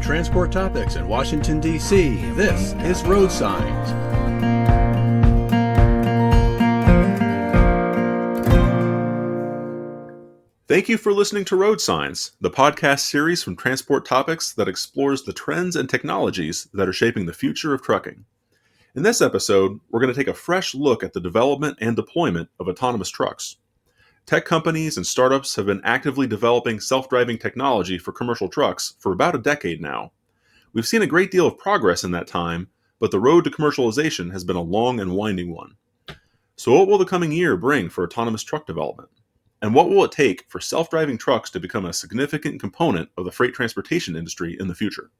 transport topics in Washington, D.C., this is RoadSigns. Thank you for listening to RoadSigns, the podcast series from Transport Topics that explores the trends and technologies that are shaping the future of trucking. In this episode, we're going to take a fresh look at the development and deployment of autonomous trucks. Tech companies and startups have been actively developing self-driving technology for commercial trucks for about a decade now. We've seen a great deal of progress in that time, but the road to commercialization has been a long and winding one. So what will the coming year bring for autonomous truck development? And what will it take for self-driving trucks to become a significant component of the freight transportation industry in the future?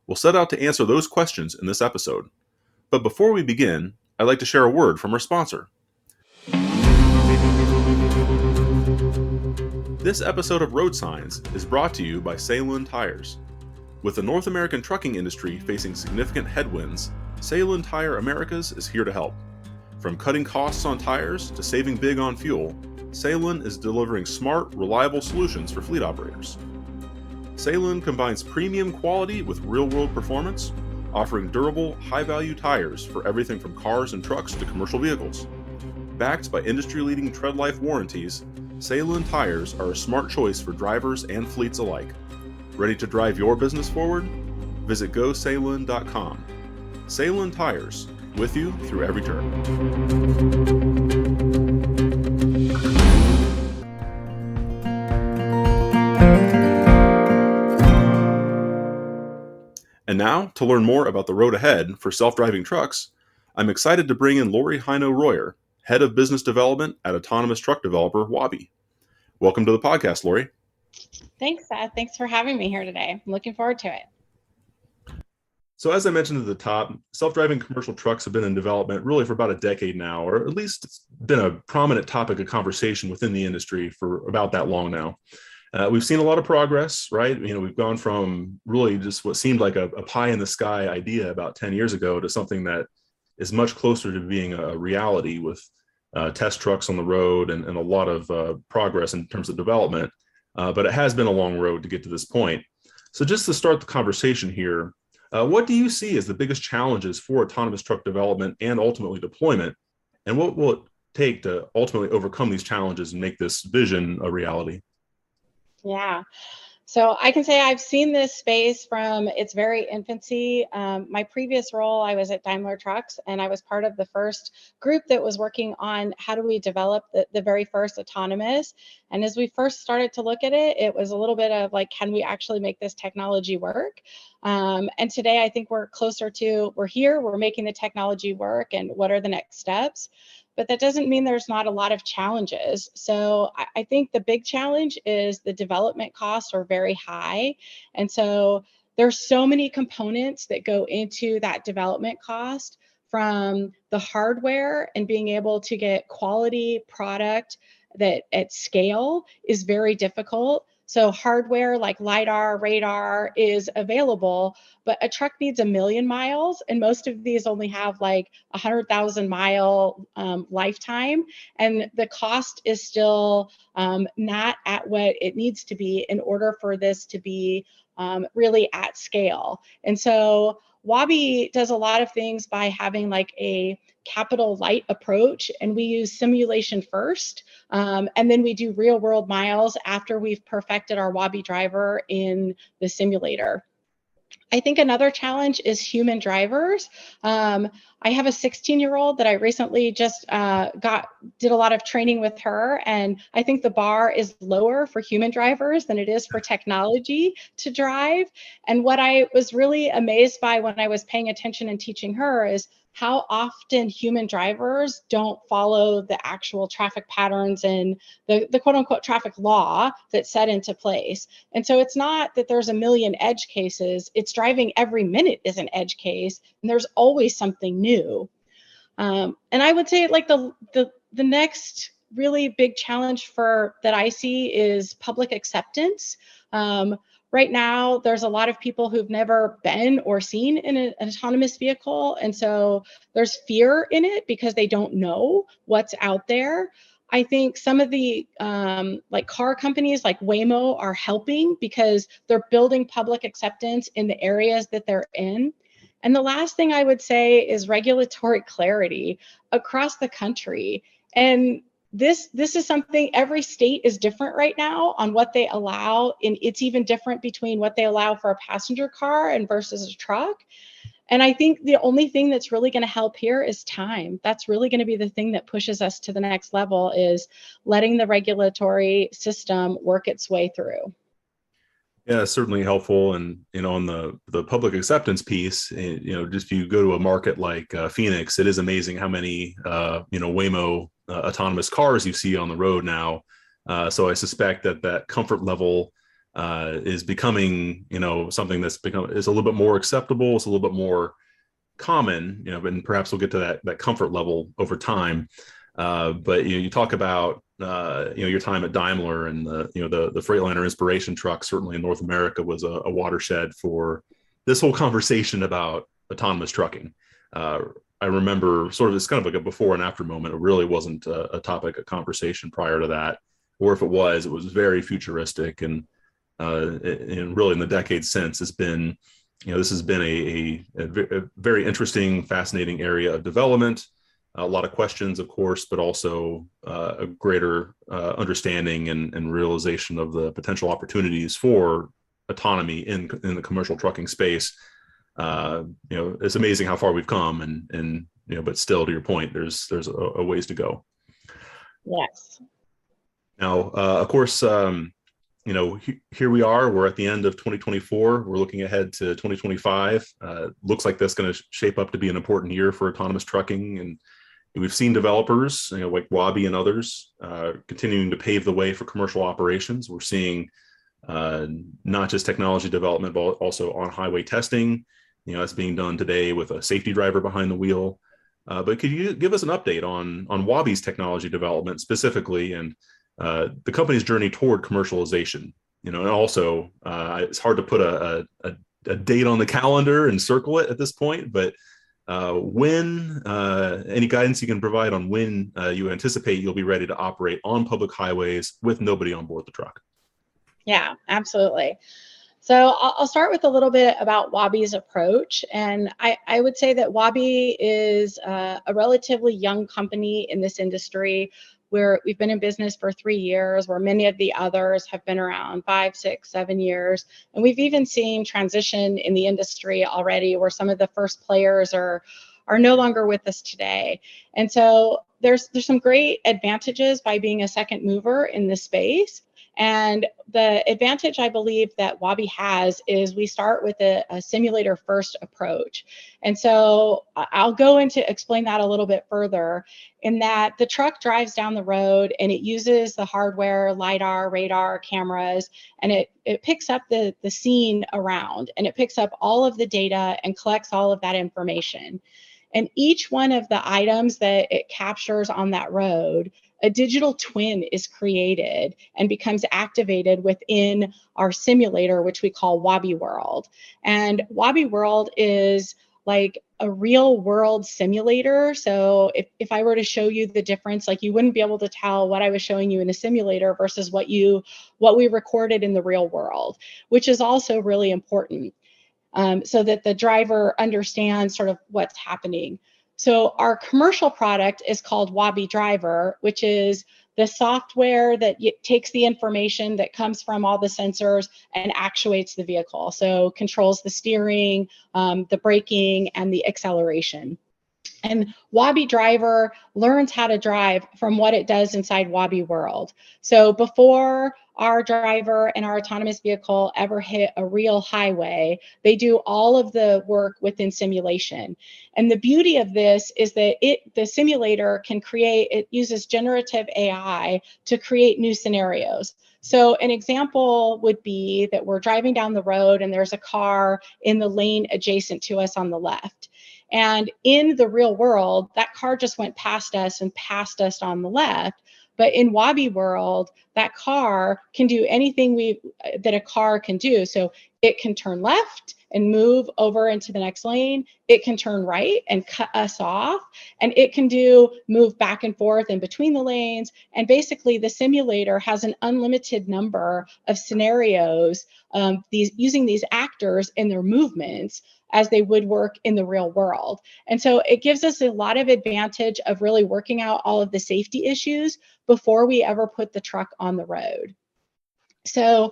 We'll set out to answer those questions in this episode. But before we begin, I'd like to share a word from our sponsor. This episode of RoadSigns is brought to you by Sailun Tires. With the North American trucking industry facing significant headwinds, Sailun Tire Americas is here to help. From cutting costs on tires to saving big on fuel, Sailun is delivering smart, reliable solutions for fleet operators. Sailun combines premium quality with real-world performance, offering durable, high-value tires for everything from cars and trucks to commercial vehicles. Backed by industry-leading tread life warranties, Sailun tires are a smart choice for drivers and fleets alike. Ready to drive your business forward? Visit gosailun.com. Sailun Tires, with you through every turn. And now, to learn more about the road ahead for self-driving trucks, I'm excited to bring in Lori Heino-Royer, Head of Business Development at autonomous truck developer Waabi. Welcome to the podcast, Lori. Thanks, Seth. Thanks for having me here today. I'm looking forward to it. So as I mentioned at the top, self-driving commercial trucks have been in development really for about a decade now, or at least it's been a prominent topic of conversation within the industry for about that long now. We've seen a lot of progress, right? We've gone from really just what seemed like a pie in the sky idea about 10 years ago to something that is much closer to being a reality with test trucks on the road and a lot of progress in terms of development. But it has been a long road to get to this point. So just to start the conversation here, what do you see as the biggest challenges for autonomous truck development and ultimately deployment? And what will it take to ultimately overcome these challenges and make this vision a reality? Yeah. So I can say I've seen this space from its very infancy. My previous role, I was at Daimler Trucks, and I was part of the first group that was working on how do we develop the very first autonomous. And as we first started to look at it, it was a little bit of like, can we actually make this technology work? And today I think we're closer to, we're here, we're making the technology work, and what are the next steps? But that doesn't mean there's not a lot of challenges. So I think the big challenge is the development costs are very high. And so there's so many components that go into that development cost, from the hardware and being able to get quality product that at scale is very difficult. So hardware like LiDAR, radar is available, but a truck needs 1 million miles, and most of these only have like 100,000 mile lifetime, and the cost is still not at what it needs to be in order for this to be really at scale. And so Waabi does a lot of things by having like a capital light approach, and we use simulation first, and then we do real world miles after we've perfected our Waabi driver in the simulator. I think another challenge is human drivers. I have a 16-year-old that I recently just did a lot of training with her, and I think the bar is lower for human drivers than it is for technology to drive. And what I was really amazed by when I was paying attention and teaching her is how often human drivers don't follow the actual traffic patterns and the quote unquote traffic law that's set into place. And so it's not that there's 1 million edge cases, it's driving every minute is an edge case, and there's always something new. And I would say like the next really big challenge that I see is public acceptance. Right now, there's a lot of people who've never been or seen in an autonomous vehicle. And so there's fear in it because they don't know what's out there. I think some of the like car companies like Waymo are helping because they're building public acceptance in the areas that they're in. And the last thing I would say is regulatory clarity across the country. And this is something, every state is different right now on what they allow, and it's even different between what they allow for a passenger car and versus a truck. And I think the only thing that's really going to help here is time. That's really going to be the thing that pushes us to the next level, is letting the regulatory system work its way through. Yeah, it's certainly helpful. And, on the public acceptance piece, just if you go to a market like Phoenix, it is amazing how many, Waymo autonomous cars you see on the road now. So I suspect that comfort level is becoming, something that's is a little bit more acceptable. It's a little bit more common, and perhaps we'll get to that comfort level over time. But you talk about your time at Daimler, and the Freightliner Inspiration truck certainly in North America was a watershed for this whole conversation about autonomous trucking. I remember sort of, it's kind of like a before and after moment. It really wasn't a topic of conversation prior to that, or if it was very futuristic. And really in the decades since, it's been, this has been a very interesting, fascinating area of development. A lot of questions, of course, but also a greater understanding and realization of the potential opportunities for autonomy in the commercial trucking space. It's amazing how far we've come, and but still, to your point, there's a ways to go. Yes. Now, of course, here we are. We're at the end of 2024. We're looking ahead to 2025. Looks like that's going to shape up to be an important year for autonomous trucking, and we've seen developers, like Waabi and others, continuing to pave the way for commercial operations. We're seeing not just technology development, but also on-highway testing. That's being done today with a safety driver behind the wheel. But could you give us an update on Waabi's technology development specifically, and the company's journey toward commercialization? And also, it's hard to put a date on the calendar and circle it at this point, but when any guidance you can provide on when you anticipate you'll be ready to operate on public highways with nobody on board the truck? Yeah, absolutely. So I'll start with a little bit about Waabi's approach. And I would say that Waabi is a relatively young company in this industry, where we've been in business for 3 years, where many of the others have been around 5, 6, 7 years. And we've even seen transition in the industry already, where some of the first players are no longer with us today. And so there's some great advantages by being a second mover in this space. And the advantage I believe that Waabi has is we start with a simulator first approach. And so I'll go into explain that a little bit further, in that the truck drives down the road and it uses the hardware, LiDAR, radar, cameras, and it picks up the scene around, and it picks up all of the data and collects all of that information. And each one of the items that it captures on that road, a digital twin is created and becomes activated within our simulator, which we call Waabi World. And Waabi World is like a real world simulator. So if I were to show you the difference, like you wouldn't be able to tell what I was showing you in a simulator versus what we recorded in the real world, which is also really important. So that the driver understands sort of what's happening. So our commercial product is called Waabi Driver, which is the software that takes the information that comes from all the sensors and actuates the vehicle. So controls the steering, the braking, and the acceleration. And Waabi Driver learns how to drive from what it does inside Waabi World. So before our driver and our autonomous vehicle ever hit a real highway, they do all of the work within simulation. And the beauty of this is that the simulator it uses generative AI to create new scenarios. So an example would be that we're driving down the road and there's a car in the lane adjacent to us on the left. And in the real world, that car just went past us and passed us on the left. But in Waabi world, that car can do anything that a car can do. So it can turn left and move over into the next lane. It can turn right and cut us off. And it can move back and forth in between the lanes. And basically the simulator has an unlimited number of scenarios, using these actors in their movements as they would work in the real world. And so it gives us a lot of advantage of really working out all of the safety issues before we ever put the truck on the road. So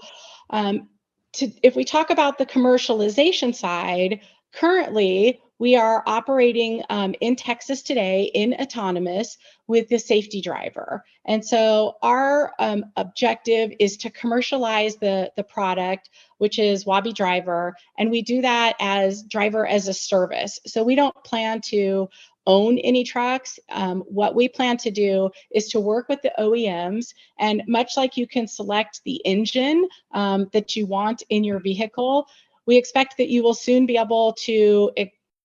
if we talk about the commercialization side, currently we are operating in Texas today in autonomous with the safety driver. And so our objective is to commercialize the product, which is Waabi Driver. And we do that as driver as a service. So we don't plan to own any trucks. What we plan to do is to work with the OEMs, and much like you can select the engine that you want in your vehicle, we expect that you will soon be able to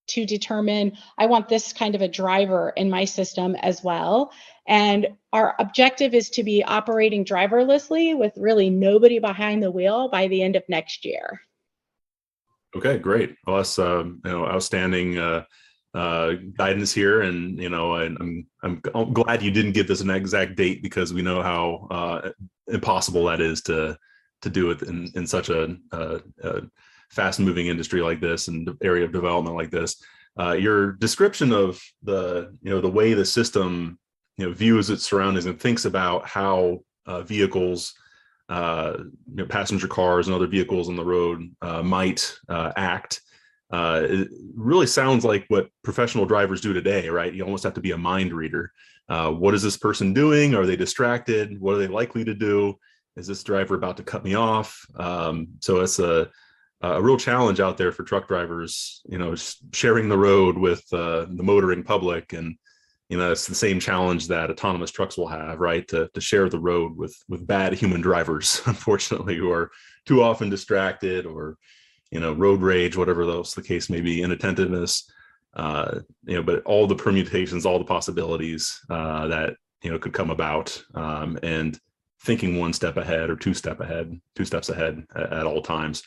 determine, I want this kind of a driver in my system as well. And our objective is to be operating driverlessly with really nobody behind the wheel by the end of next year. Okay, great. Well, that's outstanding guidance here, and I'm glad you didn't give this an exact date, because we know how impossible that is to do it in such a fast-moving industry like this and area of development like this. Your description of the way the system views its surroundings and thinks about how vehicles, passenger cars and other vehicles on the road might act. It really sounds like what professional drivers do today, right? You almost have to be a mind reader. What is this person doing? Are they distracted? What are they likely to do? Is this driver about to cut me off? So it's a real challenge out there for truck drivers, sharing the road with the motoring public. And, it's the same challenge that autonomous trucks will have, right? To share the road with bad human drivers, unfortunately, who are too often distracted or, road rage, whatever else the case may be, inattentiveness, but all the permutations, all the possibilities that, could come about, and thinking one step ahead or two steps ahead at all times.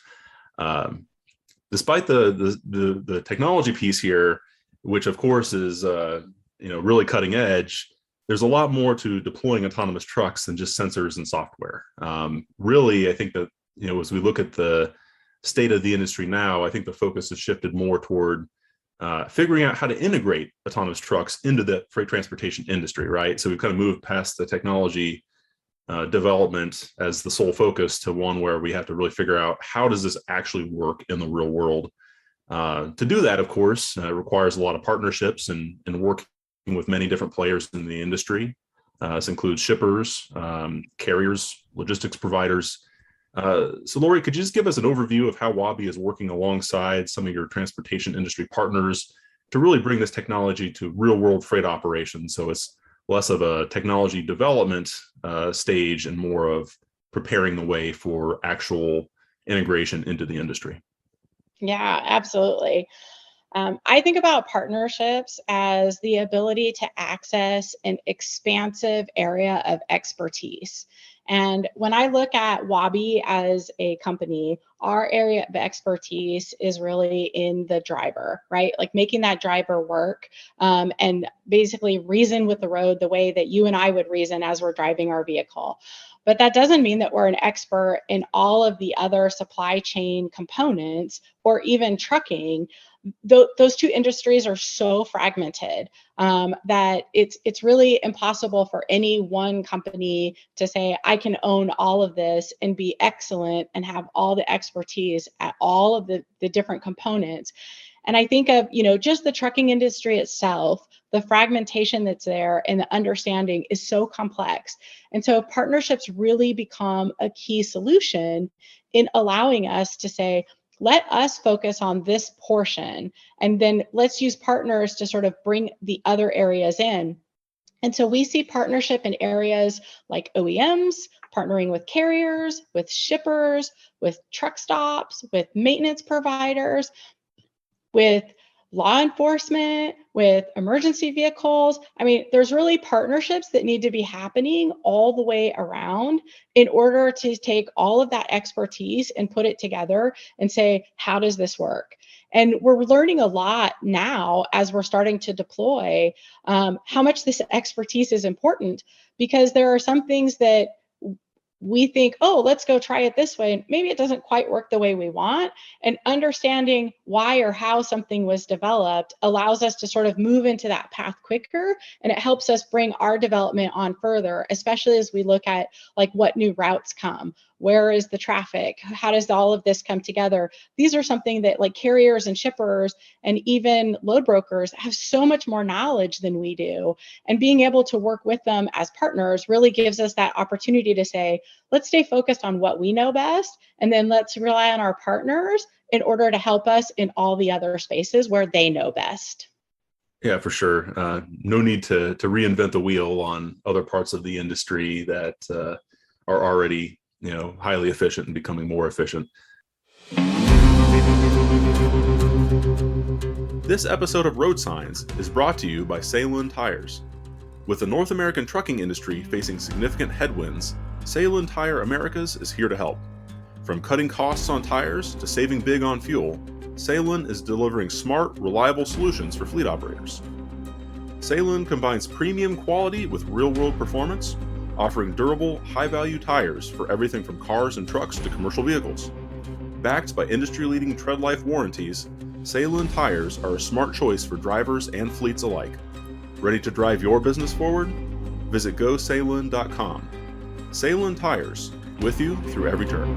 Despite the technology piece here, which of course is really cutting edge, there's a lot more to deploying autonomous trucks than just sensors and software. Really, I think that as we look at the state of the industry now, I think the focus has shifted more toward figuring out how to integrate autonomous trucks into the freight transportation industry, right? So we've kind of moved past the technology development as the sole focus to one where we have to really figure out how does this actually work in the real world. To do that, of course, requires a lot of partnerships and working with many different players in the industry. This includes shippers, carriers, logistics providers. So Lori, could you just give us an overview of how Waabi is working alongside some of your transportation industry partners to really bring this technology to real world freight operations? So it's less of a technology development stage and more of preparing the way for actual integration into the industry. Yeah, absolutely. I think about partnerships as the ability to access an expansive area of expertise. And when I look at Waabi as a company, our area of expertise is really in the driver, right? Like making that driver work and basically reason with the road the way that you and I would reason as we're driving our vehicle. But that doesn't mean that we're an expert in all of the other supply chain components or even trucking. Those two industries are so fragmented that it's really impossible for any one company to say, I can own all of this and be excellent and have all the expertise at all of the different components. And I think of, just the trucking industry itself, the fragmentation that's there and the understanding is so complex. And so partnerships really become a key solution in allowing us to say, let us focus on this portion, and then let's use partners to sort of bring the other areas in. And so we see partnership in areas like OEMs, partnering with carriers, with shippers, with truck stops, with maintenance providers, with law enforcement, with emergency vehicles. I mean, there's really partnerships that need to be happening all the way around in order to take all of that expertise and put it together and say, how does this work? And we're learning a lot now as we're starting to deploy how much this expertise is important, because there are some things that we think, oh, let's go try it this way. And maybe it doesn't quite work the way we want. And understanding why or how something was developed allows us to sort of move into that path quicker. And it helps us bring our development on further, especially as we look at like what new routes come. Where is the traffic? How does all of this come together? These are something that like carriers and shippers and even load brokers have so much more knowledge than we do. And being able to work with them as partners really gives us that opportunity to say, let's stay focused on what we know best, and then let's rely on our partners in order to help us in all the other spaces where they know best. Yeah, for sure. No need to reinvent the wheel on other parts of the industry that are already, highly efficient and becoming more efficient. This episode of Road Signs is brought to you by Sailun Tires. With the North American trucking industry facing significant headwinds, Sailun Tire Americas is here to help. From cutting costs on tires to saving big on fuel, Sailun is delivering smart, reliable solutions for fleet operators. Sailun combines premium quality with real-world performance, offering durable, high-value tires for everything from cars and trucks to commercial vehicles. Backed by industry-leading tread life warranties, Sailun tires are a smart choice for drivers and fleets alike. Ready to drive your business forward? Visit gosailun.com. Sailun Tires, with you through every turn.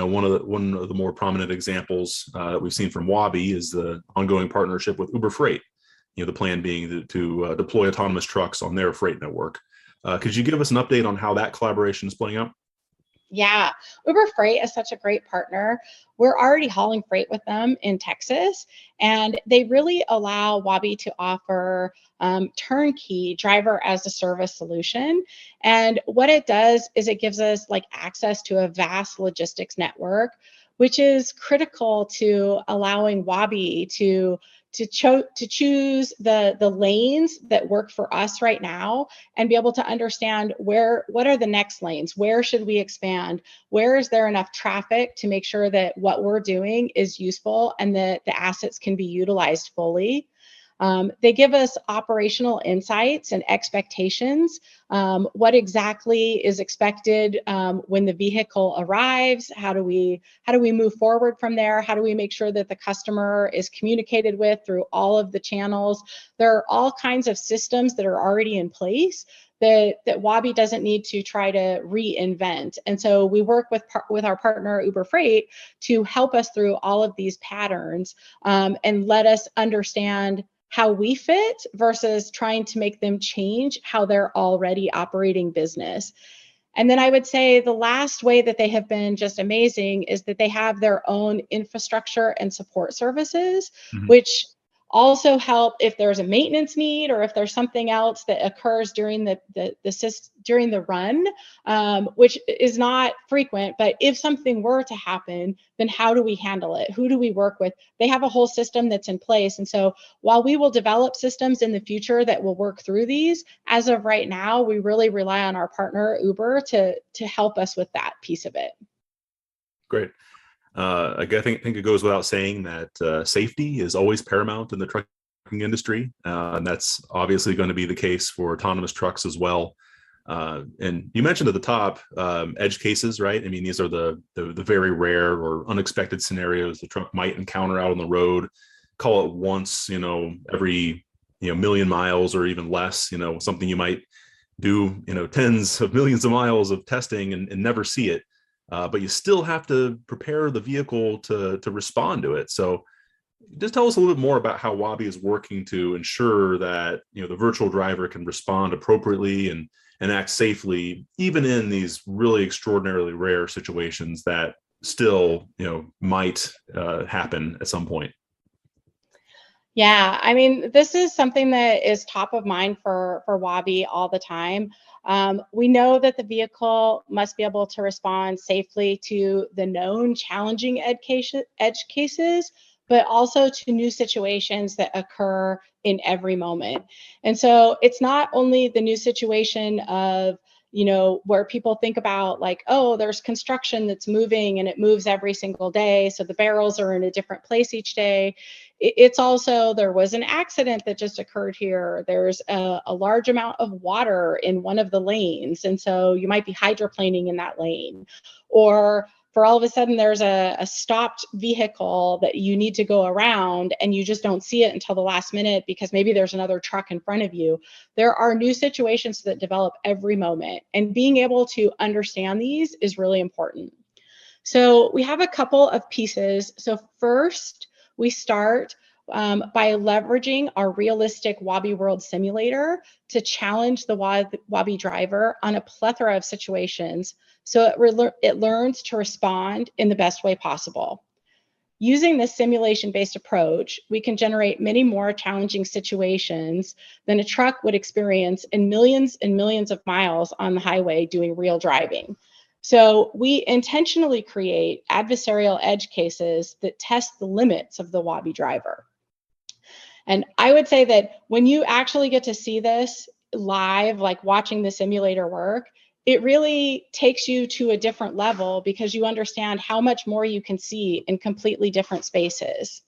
One of the more prominent examples that we've seen from Waabi is the ongoing partnership with Uber Freight. The plan being to deploy autonomous trucks on their freight network. Could you give us an update on how that collaboration is playing out? Yeah, Uber Freight is such a great partner. We're already hauling freight with them in Texas, and they really allow Waabi to offer turnkey driver as a service solution. And what it does is it gives us like access to a vast logistics network, which is critical to allowing Waabi to choose the lanes that work for us right now and be able to understand what are the next lanes, where should we expand, where is there enough traffic to make sure that what we're doing is useful and that the assets can be utilized fully. They give us operational insights and expectations. What exactly is expected when the vehicle arrives? How do we move forward from there? How do we make sure that the customer is communicated with through all of the channels? There are all kinds of systems that are already in place that Waabi doesn't need to try to reinvent. And so we work with our partner Uber Freight to help us through all of these patterns and let us understand how we fit versus trying to make them change how they're already operating business. And then I would say the last way that they have been just amazing is that they have their own infrastructure and support services, which also help if there's a maintenance need or if there's something else that occurs during the run, which is not frequent. But if something were to happen, then how do we handle it? Who do we work with? They have a whole system that's in place. And so while we will develop systems in the future that will work through these, as of right now, we really rely on our partner Uber to help us with that piece of it. Great. I think it goes without saying that safety is always paramount in the trucking industry, and that's obviously going to be the case for autonomous trucks as well. And you mentioned at the top edge cases, right? I mean, these are the very rare or unexpected scenarios the truck might encounter out on the road. Call it once, every million miles or even less. Something you might do, tens of millions of miles of testing and never see it. But you still have to prepare the vehicle to respond to it. So just tell us a little bit more about how Waabi is working to ensure that the virtual driver can respond appropriately and act safely, even in these really extraordinarily rare situations that still might happen at some point. Yeah, I mean, this is something that is top of mind for Waabi all the time. We know that the vehicle must be able to respond safely to the known challenging edge cases, but also to new situations that occur in every moment. And so it's not only the new situation of, where people think about like, oh, there's construction that's moving and it moves every single day. So the barrels are in a different place each day. It's also, there was an accident that just occurred here. There's a large amount of water in one of the lanes. And so you might be hydroplaning in that lane. Or for all of a sudden, there's a stopped vehicle that you need to go around and you just don't see it until the last minute because maybe there's another truck in front of you. There are new situations that develop every moment. And being able to understand these is really important. So we have a couple of pieces. So first, we start by leveraging our realistic Waabi World simulator to challenge the Waabi driver on a plethora of situations so it learns to respond in the best way possible. Using this simulation-based approach, we can generate many more challenging situations than a truck would experience in millions and millions of miles on the highway doing real driving. So we intentionally create adversarial edge cases that test the limits of the Waabi driver. And I would say that when you actually get to see this live, like watching the simulator work, it really takes you to a different level because you understand how much more you can see in completely different spaces.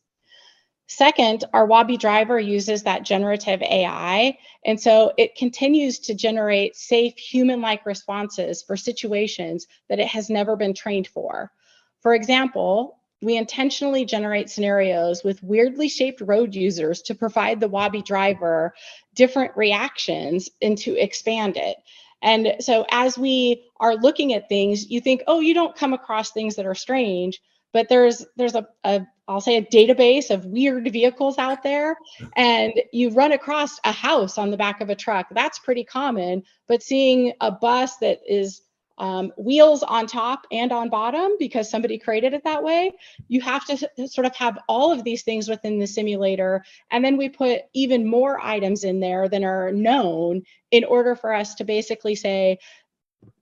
Second, our Waabi driver uses that generative AI, and so it continues to generate safe human-like responses for situations that it has never been trained for. For example, we intentionally generate scenarios with weirdly shaped road users to provide the Waabi driver different reactions and to expand it. And so as we are looking at things, you think, oh, you don't come across things that are strange, but there's I'll say a database of weird vehicles out there, and you run across a house on the back of a truck. That's pretty common, but seeing a bus that is wheels on top and on bottom because somebody created it that way, you have to sort of have all of these things within the simulator. And then we put even more items in there than are known in order for us to basically say,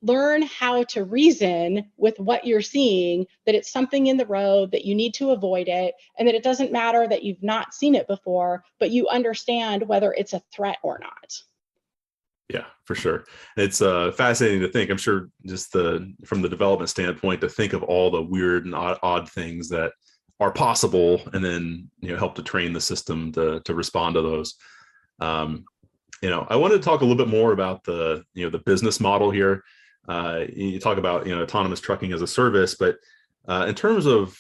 learn how to reason with what you're seeing, that it's something in the road, that you need to avoid it, and that it doesn't matter that you've not seen it before, but you understand whether it's a threat or not. Yeah, for sure. It's fascinating to think. I'm sure just from the development standpoint to think of all the weird and odd things that are possible, and then help to train the system to respond to those. I wanted to talk a little bit more about the business model here. You talk about autonomous trucking as a service, but in terms of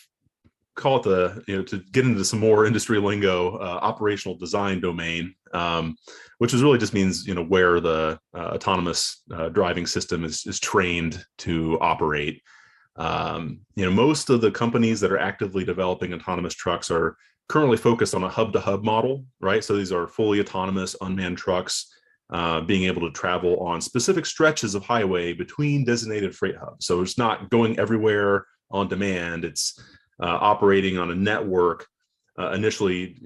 call it to get into some more industry lingo, operational design domain, which is really just means where the autonomous driving system is trained to operate. Most of the companies that are actively developing autonomous trucks are currently focused on a hub-to-hub model, right? So these are fully autonomous unmanned trucks being able to travel on specific stretches of highway between designated freight hubs. So it's not going everywhere on demand. It's operating on a network, initially,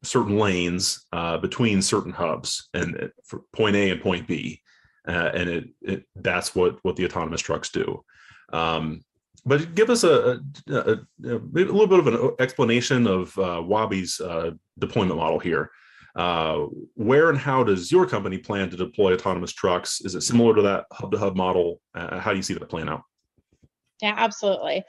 certain lanes between certain hubs, and for point A and point B, and that's what the autonomous trucks do. But give us a little bit of an explanation of Waabi's deployment model here. Where and how does your company plan to deploy autonomous trucks? Is it similar to that hub-to-hub model? How do you see that playing out? Yeah, absolutely.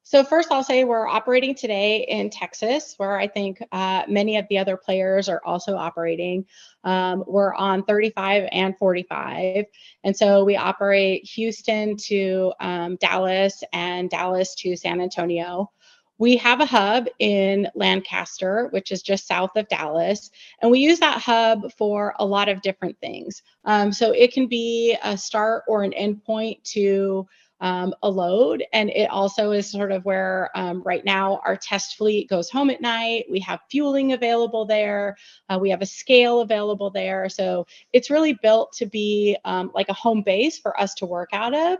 So first, I'll say we're operating today in Texas, where I think many of the other players are also operating. We're on 35 and 45. And so we operate Houston to Dallas and Dallas to San Antonio. We have a hub in Lancaster, which is just south of Dallas, and we use that hub for a lot of different things. So it can be a start or an endpoint to a load. And it also is sort of where right now our test fleet goes home at night. We have fueling available there. We have a scale available there. So it's really built to be like a home base for us to work out of.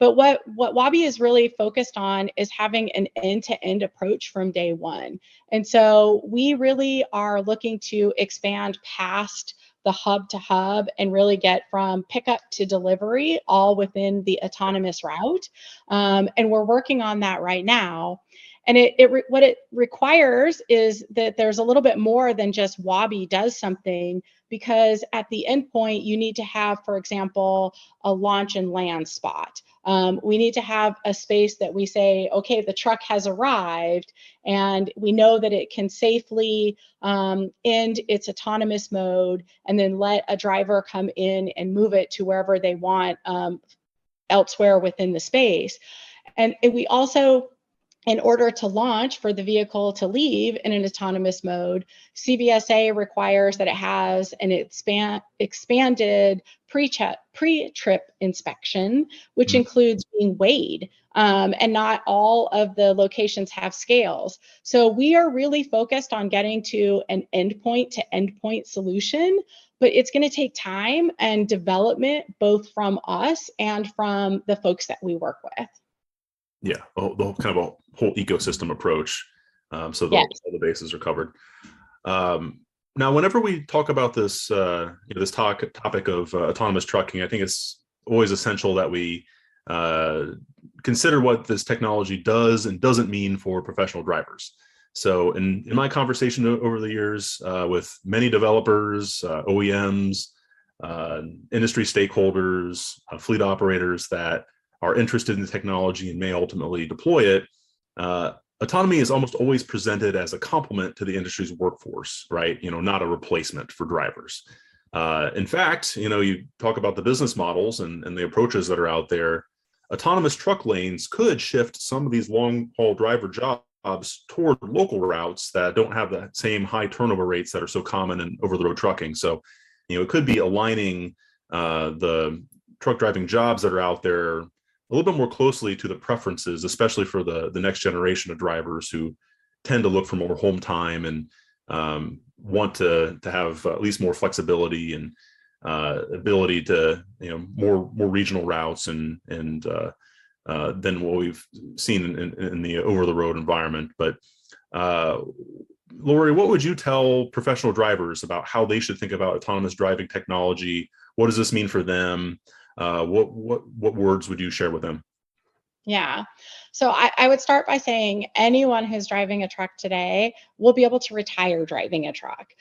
But what Waabi is really focused on is having an end-to-end approach from day one. And so we really are looking to expand past the hub to hub and really get from pickup to delivery all within the autonomous route. And we're working on that right now. And what it requires is that there's a little bit more than just Waabi does something, because at the endpoint, you need to have, for example, a launch and land spot. We need to have a space that we say, okay, the truck has arrived, and we know that it can safely end its autonomous mode and then let a driver come in and move it to wherever they want elsewhere within the space. And we also, in order to launch for the vehicle to leave in an autonomous mode, CVSA requires that it has an expanded pre-trip inspection, which includes being weighed. And not all of the locations have scales. So we are really focused on getting to an endpoint to endpoint solution, but it's going to take time and development, both from us and from the folks that we work with. Yeah, the whole kind of a whole ecosystem approach, so Yes. all the bases are covered. Now, whenever we talk about this, this topic of autonomous trucking, I think it's always essential that we consider what this technology does and doesn't mean for professional drivers. So, in my conversation over the years with many developers, OEMs, industry stakeholders, fleet operators that are interested in the technology and may ultimately deploy it, autonomy is almost always presented as a complement to the industry's workforce, right? Not a replacement for drivers. In fact, you talk about the business models and the approaches that are out there. Autonomous truck lanes could shift some of these long-haul driver jobs toward local routes that don't have the same high turnover rates that are so common in over-the-road trucking. So, it could be aligning the truck driving jobs that are out there a little bit more closely to the preferences, especially for the next generation of drivers who tend to look for more home time and want to have at least more flexibility and ability to more regional routes and than what we've seen in the over the road environment. But Lori, what would you tell professional drivers about how they should think about autonomous driving technology? What does this mean for them? What words would you share with them? Yeah. So I would start by saying anyone who's driving a truck today will be able to retire driving a truck.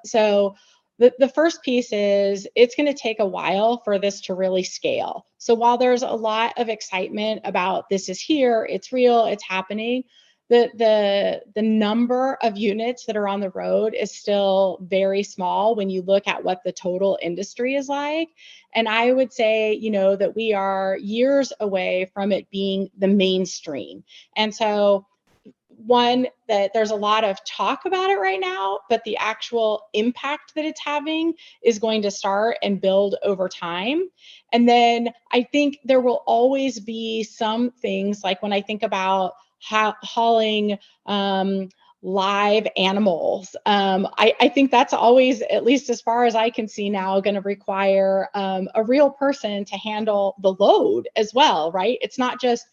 So the first piece is it's going to take a while for this to really scale. So while there's a lot of excitement about this is here, it's real, it's happening, the number of units that are on the road is still very small when you look at what the total industry is like. And I would say, that we are years away from it being the mainstream. And so that there's a lot of talk about it right now, but the actual impact that it's having is going to start and build over time. And then I think there will always be some things, like when I think about hauling live animals. I think that's always, at least as far as I can see now, going to require a real person to handle the load as well, right? It's not just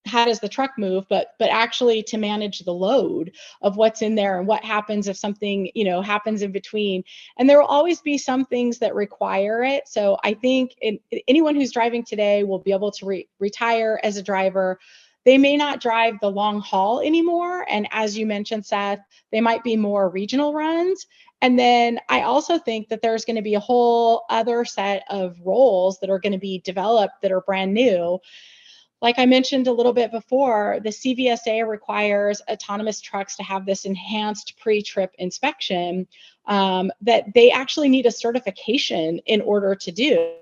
how does the truck move, but actually to manage the load of what's in there and what happens if something happens in between. And there will always be some things that require it. So I think anyone who's driving today will be able to retire as a driver. They may not drive the long haul anymore. And as you mentioned, Seth, they might be more regional runs. And then I also think that there's going to be a whole other set of roles that are going to be developed that are brand new. Like I mentioned a little bit before, the CVSA requires autonomous trucks to have this enhanced pre-trip inspection that they actually need a certification in order to do.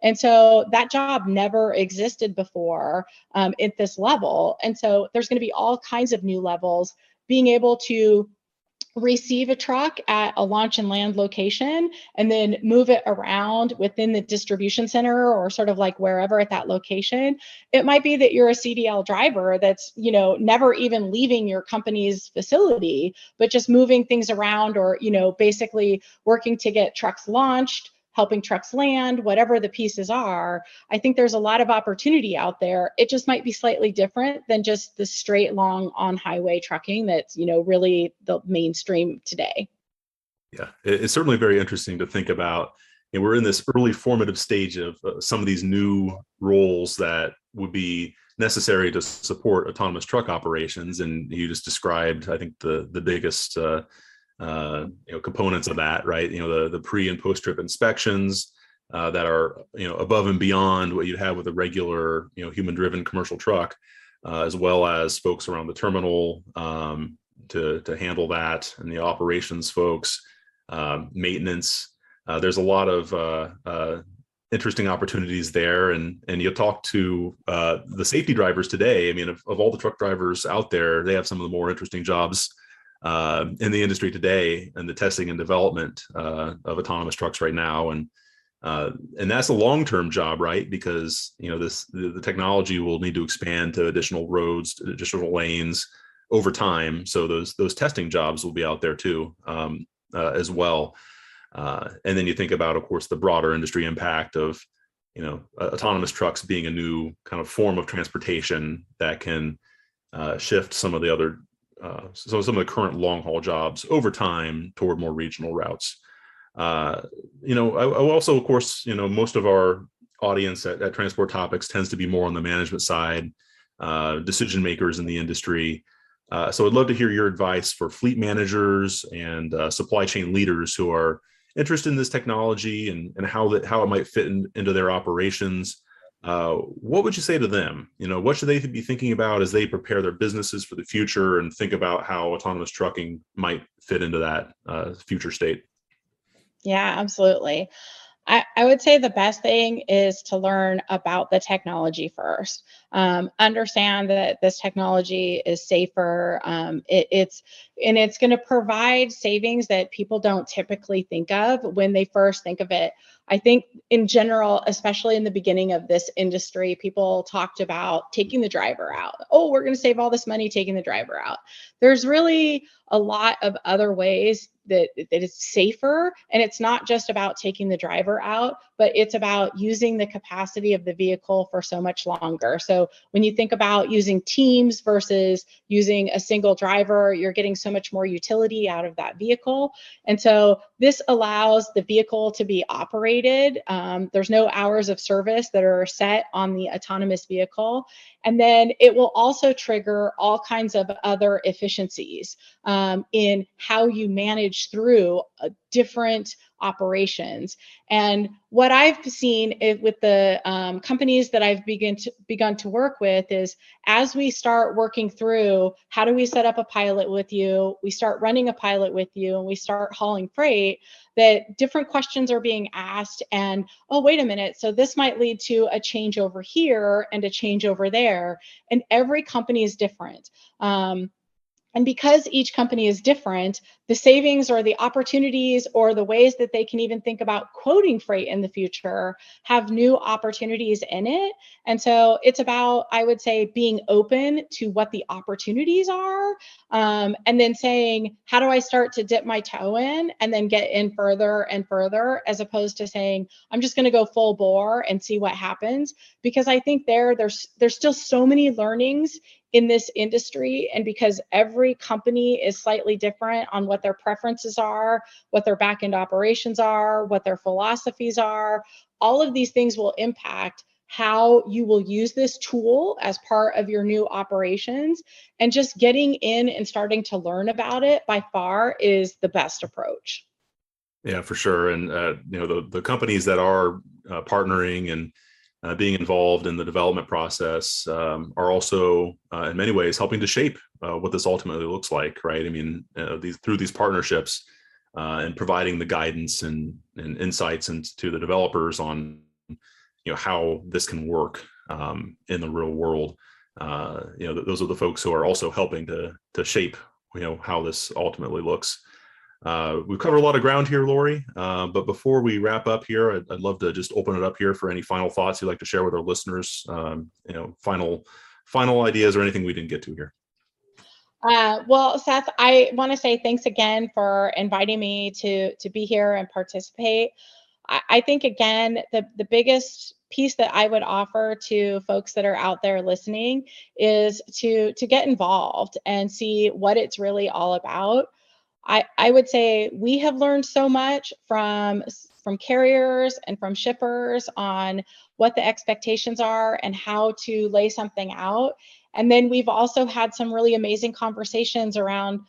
And so that job never existed before at this level. And so there's going to be all kinds of new levels. Being able to receive a truck at a launch and land location and then move it around within the distribution center or sort of like wherever at that location. It might be that you're a CDL driver that's, never even leaving your company's facility, but just moving things around or, basically working to get trucks launched, helping trucks land, whatever the pieces are. I think there's a lot of opportunity out there. It just might be slightly different than just the straight long on highway trucking that's, really the mainstream today. Yeah, it's certainly very interesting to think about. And we're in this early formative stage of some of these new roles that would be necessary to support autonomous truck operations. And you just described, I think, the biggest components of that, right? The pre and post trip inspections that are above and beyond what you'd have with a regular human driven commercial truck, as well as folks around the terminal to handle that, and the operations folks, maintenance. There's a lot of interesting opportunities there, and you'll talk to the safety drivers today. I mean, of all the truck drivers out there, they have some of the more interesting jobs in the industry today, and the testing and development of autonomous trucks right now, and that's a long-term job, right? Because the technology will need to expand to additional roads, additional lanes over time. So those testing jobs will be out there too, as well. And then you think about, of course, the broader industry impact of autonomous trucks being a new kind of form of transportation that can shift some of the other some of the current long haul jobs over time toward more regional routes. I also, of course, most of our audience at Transport Topics tends to be more on the management side, decision makers in the industry. So I'd love to hear your advice for fleet managers and supply chain leaders who are interested in this technology and how it might fit into their operations. What would you say to them? What should they be thinking about as they prepare their businesses for the future and think about how autonomous trucking might fit into that future state? Yeah, absolutely. I would say the best thing is to learn about the technology first. Understand that this technology is safer. It's going to provide savings that people don't typically think of when they first think of it. I think in general, especially in the beginning of this industry, people talked about taking the driver out. Oh, we're going to save all this money taking the driver out. There's really a lot of other ways that it's safer. And it's not just about taking the driver out, but it's about using the capacity of the vehicle for so much longer. So when you think about using teams versus using a single driver, you're getting so much more utility out of that vehicle. And so this allows the vehicle to be operated. There's no hours of service that are set on the autonomous vehicle. And then it will also trigger all kinds of other efficiencies in how you manage through different operations. And what I've seen with the companies that I've begun to work with is, as we start working through how do we set up a pilot with you, we start running a pilot with you, and we start hauling freight, that different questions are being asked. And, oh, wait a minute, so this might lead to a change over here and a change over there. And every company is different. And because each company is different, the savings or the opportunities or the ways that they can even think about quoting freight in the future have new opportunities in it. And so it's about, I would say, being open to what the opportunities are, and then saying, how do I start to dip my toe in and then get in further and further, as opposed to saying, I'm just going to go full bore and see what happens. Because I think there's still so many learnings in this industry, and because every company is slightly different on what their preferences are, what their back-end operations are, what their philosophies are, all of these things will impact how you will use this tool as part of your new operations. And just getting in and starting to learn about it by far is the best approach. Yeah, for sure. And the companies that are partnering and being involved in the development process are also in many ways helping to shape what this ultimately looks like, right? I mean, through these partnerships and providing the guidance and insights into the developers on how this can work in the real world. Those are the folks who are also helping to shape how this ultimately looks. We've covered a lot of ground here, Lori, but before we wrap up here, I'd love to just open it up here for any final thoughts you'd like to share with our listeners, final ideas or anything we didn't get to here. Well, Seth, I want to say thanks again for inviting me to be here and participate. I think, again, the biggest piece that I would offer to folks that are out there listening is to get involved and see what it's really all about. I would say we have learned so much from carriers and from shippers on what the expectations are and how to lay something out. And then we've also had some really amazing conversations around,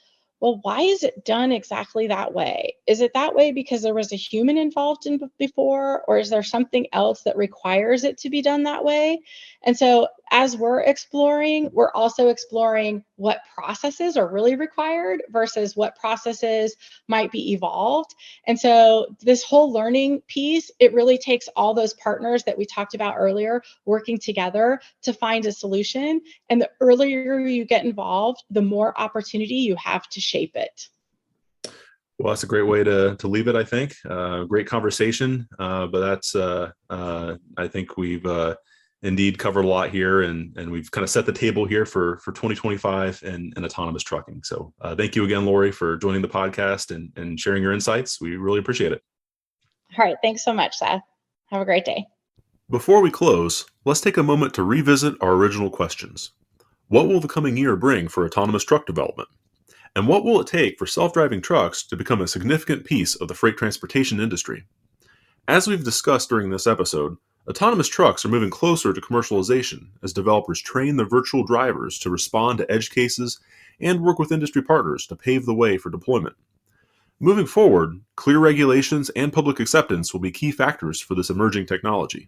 well, why is it done exactly that way? Is it that way because there was a human involved in before, or is there something else that requires it to be done that way? And so as we're also exploring what processes are really required versus what processes might be evolved. And so this whole learning piece, it really takes all those partners that we talked about earlier working together to find a solution. And the earlier you get involved, the more opportunity you have to shape it. Well, that's a great way to leave it, I think. Great conversation, but that's I think we've indeed covered a lot here, and we've kind of set the table here for 2025 and autonomous trucking. So thank you again, Lori, for joining the podcast and sharing your insights. We really appreciate it. All right. Thanks so much, Seth. Have a great day. Before we close, let's take a moment to revisit our original questions. What will the coming year bring for autonomous truck development? And what will it take for self-driving trucks to become a significant piece of the freight transportation industry? As we've discussed during this episode, autonomous trucks are moving closer to commercialization as developers train their virtual drivers to respond to edge cases and work with industry partners to pave the way for deployment. Moving forward, clear regulations and public acceptance will be key factors for this emerging technology.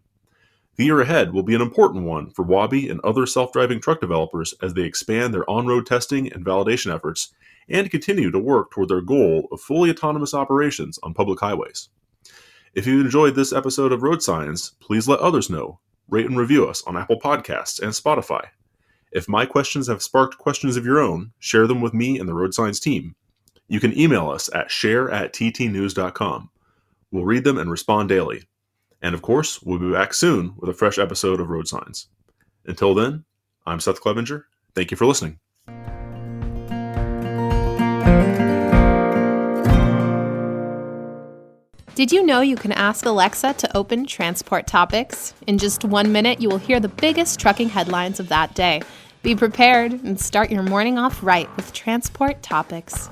The year ahead will be an important one for Waabi and other self-driving truck developers as they expand their on-road testing and validation efforts and continue to work toward their goal of fully autonomous operations on public highways. If you enjoyed this episode of RoadSigns, please let others know. Rate and review us on Apple Podcasts and Spotify. If my questions have sparked questions of your own, share them with me and the RoadSigns team. You can email us at share@ttnews.com. We'll read them and respond daily. And of course, we'll be back soon with a fresh episode of RoadSigns. Until then, I'm Seth Clevenger. Thank you for listening. Did you know you can ask Alexa to open Transport Topics? In just 1 minute, you will hear the biggest trucking headlines of that day. Be prepared and start your morning off right with Transport Topics.